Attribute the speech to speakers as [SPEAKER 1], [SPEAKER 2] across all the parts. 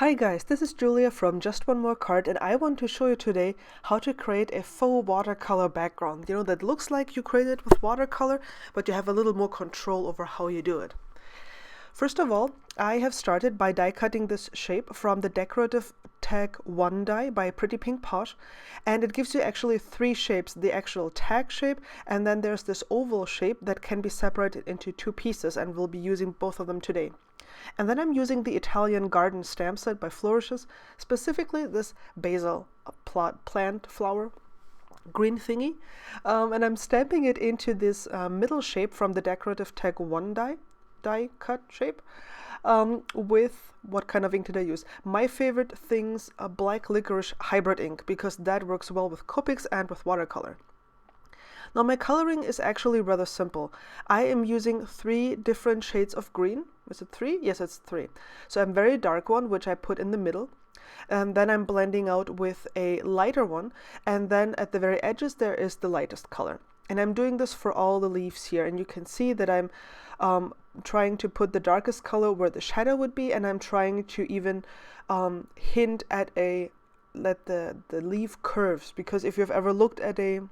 [SPEAKER 1] Hi guys, this is Julia from Just One More Card, and I want to show you today how to create a faux watercolor background. That looks like you created with watercolor, but you have a little more control over how you do it. First of all, I have started by die cutting this shape from the decorative tag 1 die by Pretty Pink Pot, and it gives you actually three shapes: the actual tag shape, and then there's this oval shape that can be separated into two pieces, and we'll be using both of them today. And then I'm using the Italian garden stamp set by Flourishes, specifically this basil plant flower green thingy, and I'm stamping it into this middle shape from the decorative tag 1 die cut shape, with what kind of ink did I use? My favorite things, black licorice hybrid ink, because that works well with Copics and with watercolor. Now my coloring is actually rather simple. I am using three different shades of green. Is it three? Yes, it's three. So I'm very dark one, which I put in the middle. And then I'm blending out with a lighter one. And then at the very edges, there is the lightest color. And I'm doing this for all the leaves here. And you can see that I'm trying to put the darkest color where the shadow would be. And I'm trying to even hint at the leaf curves. Because if you've ever looked at a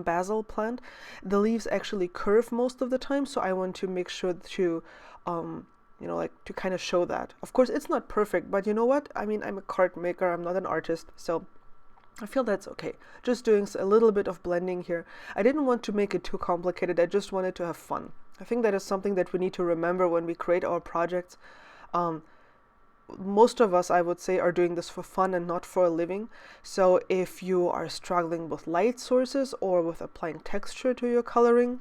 [SPEAKER 1] basil plant, the leaves actually curve most of the time, so I want to make sure to to kind of show that. Of course, it's not perfect, but you know what? I mean, I'm a card maker, I'm not an artist, so I feel that's okay. Just doing a little bit of blending here. I didn't want to make it too complicated, I just wanted to have fun. I think that is something that we need to remember when we create our projects. Most of us, I would say, are doing this for fun and not for a living. So if you are struggling with light sources or with applying texture to your coloring,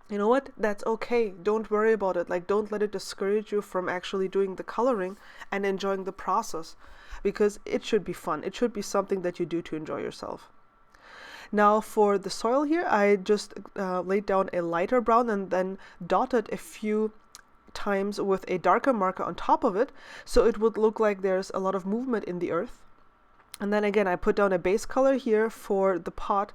[SPEAKER 1] you know what? That's okay. Don't worry about it. Don't let it discourage you from actually doing the coloring and enjoying the process, because it should be fun. It should be something that you do to enjoy yourself. Now for the soil here, I just laid down a lighter brown and then dotted a few times with a darker marker on top of it, so it would look like there's a lot of movement in the earth. And then again, I put down a base color here for the pot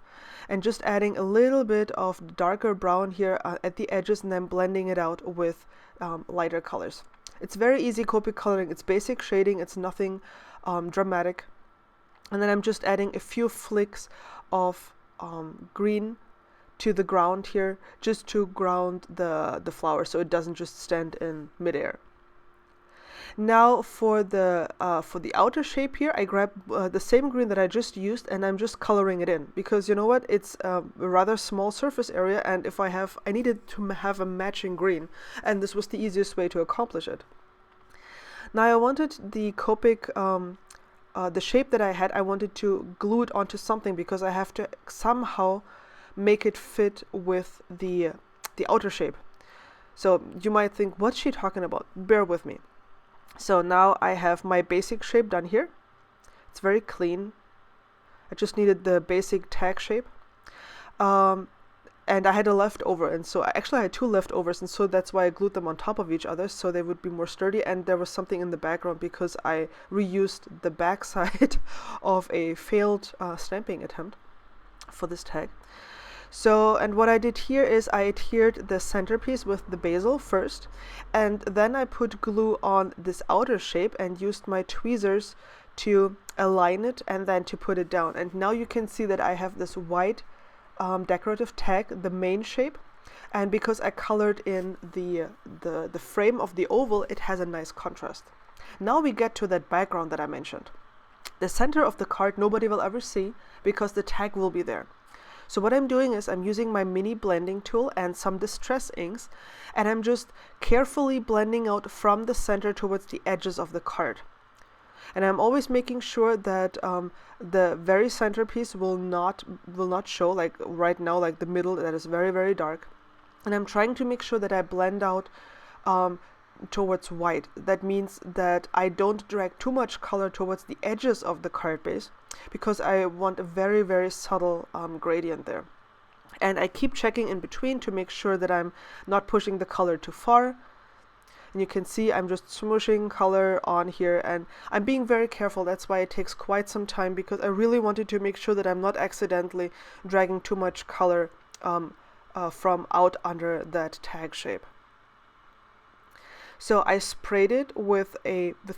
[SPEAKER 1] and just adding a little bit of darker brown here at the edges, and then blending it out with lighter colors. It's very easy Copic coloring. It's basic shading. It's nothing dramatic. And then I'm just adding a few flicks of green to the ground here, just to ground the flower so it doesn't just stand in midair. Now for the outer shape here, I grab the same green that I just used, and I'm just coloring it in, because you know what, it's a rather small surface area, and if I needed to have a matching green, and this was the easiest way to accomplish it. Now I wanted the Copic, the shape that I had, I wanted to glue it onto something, because I have to somehow make it fit with the outer shape. So you might think, what's she talking about? Bear with me. So now I have my basic shape done here. It's very clean. I just needed the basic tag shape. And I had a leftover, and so I had two leftovers, and so that's why I glued them on top of each other so they would be more sturdy. And there was something in the background because I reused the backside of a failed stamping attempt for this tag. So, and what I did here is I adhered the centerpiece with the basil first, and then I put glue on this outer shape and used my tweezers to align it and then to put it down. And now you can see that I have this white decorative tag, the main shape, and because I colored in the frame of the oval, it has a nice contrast. Now we get to that background that I mentioned. The center of the card nobody will ever see because the tag will be there. So what I'm doing is I'm using my mini blending tool and some distress inks, and I'm just carefully blending out from the center towards the edges of the card. And I'm always making sure that the very centerpiece will not show, like right now, like the middle that is very, very dark. And I'm trying to make sure that I blend out towards white. That means that I don't drag too much color towards the edges of the card base, because I want a very, very subtle gradient there. And I keep checking in between to make sure that I'm not pushing the color too far. And you can see I'm just smooshing color on here, and I'm being very careful. That's why it takes quite some time, because I really wanted to make sure that I'm not accidentally dragging too much color from out under that tag shape. So I sprayed it with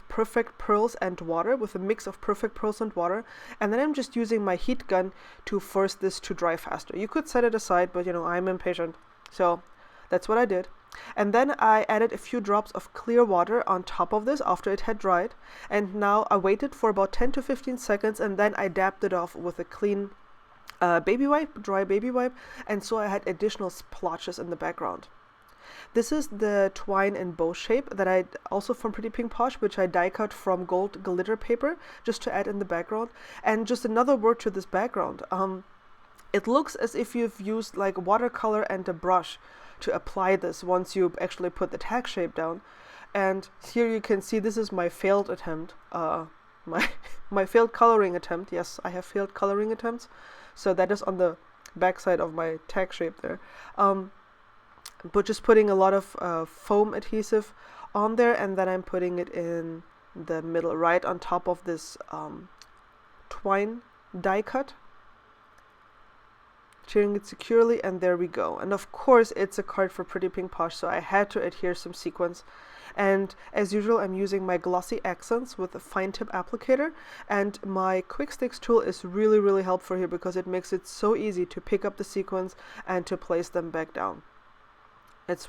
[SPEAKER 1] perfect pearls and water, with a mix of perfect pearls and water, and then I'm just using my heat gun to force this to dry faster. You could set it aside, but I'm impatient, so that's what I did. And then I added a few drops of clear water on top of this after it had dried, and now I waited for about 10 to 15 seconds, and then I dabbed it off with a clean dry baby wipe, and so I had additional splotches in the background. This is the twine and bow shape that I also from Pretty Pink Posh, which I die cut from gold glitter paper just to add in the background. And just another word to this background. It looks as if you've used like watercolor and a brush to apply this once you actually put the tag shape down. And here you can see this is my failed attempt. My failed coloring attempt. Yes, I have failed coloring attempts. So that is on the back side of my tag shape there. But just putting a lot of foam adhesive on there, and then I'm putting it in the middle, right on top of this twine die cut, cheering it securely, and there we go. And of course it's a card for Pretty Pink Posh, so I had to adhere some sequins. And as usual, I'm using my glossy accents with a fine tip applicator, and my quick sticks tool is really, really helpful here because it makes it so easy to pick up the sequins and to place them back down. It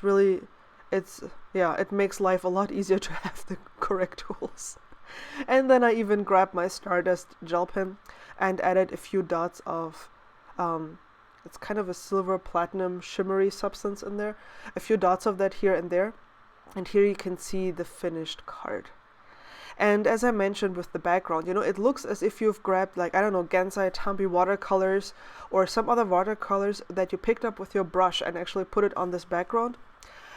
[SPEAKER 1] makes life a lot easier to have the correct tools. And then I even grabbed my Stardust gel pen and added a few dots of, it's kind of a silver platinum shimmery substance in there, a few dots of that here and there. And here you can see the finished card. And as I mentioned with the background, it looks as if you've grabbed, like, I don't know, Gansai Tambi watercolors or some other watercolors that you picked up with your brush and actually put it on this background.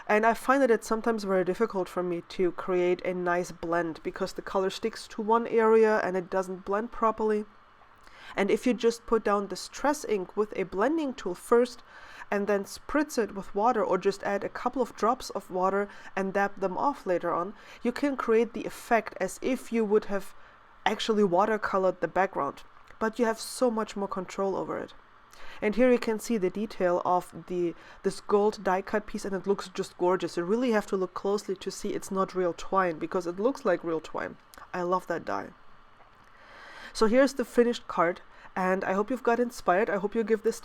[SPEAKER 1] And I find that it's sometimes very difficult for me to create a nice blend because the color sticks to one area and it doesn't blend properly. And if you just put down the Stress ink with a blending tool first and then spritz it with water, or just add a couple of drops of water and dab them off later on, you can create the effect as if you would have actually watercolored the background, but you have so much more control over it. And here you can see the detail of this gold die cut piece, and it looks just gorgeous. You really have to look closely to see it's not real twine, because it looks like real twine. I love that die. So here's the finished card, and I hope you've got inspired. I hope you give this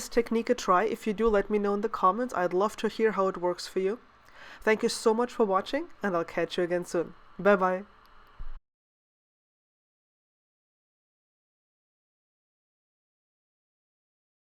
[SPEAKER 1] technique a try. If you do, let me know in the comments. I'd love to hear how it works for you. Thank you so much for watching, and I'll catch you again soon. Bye bye.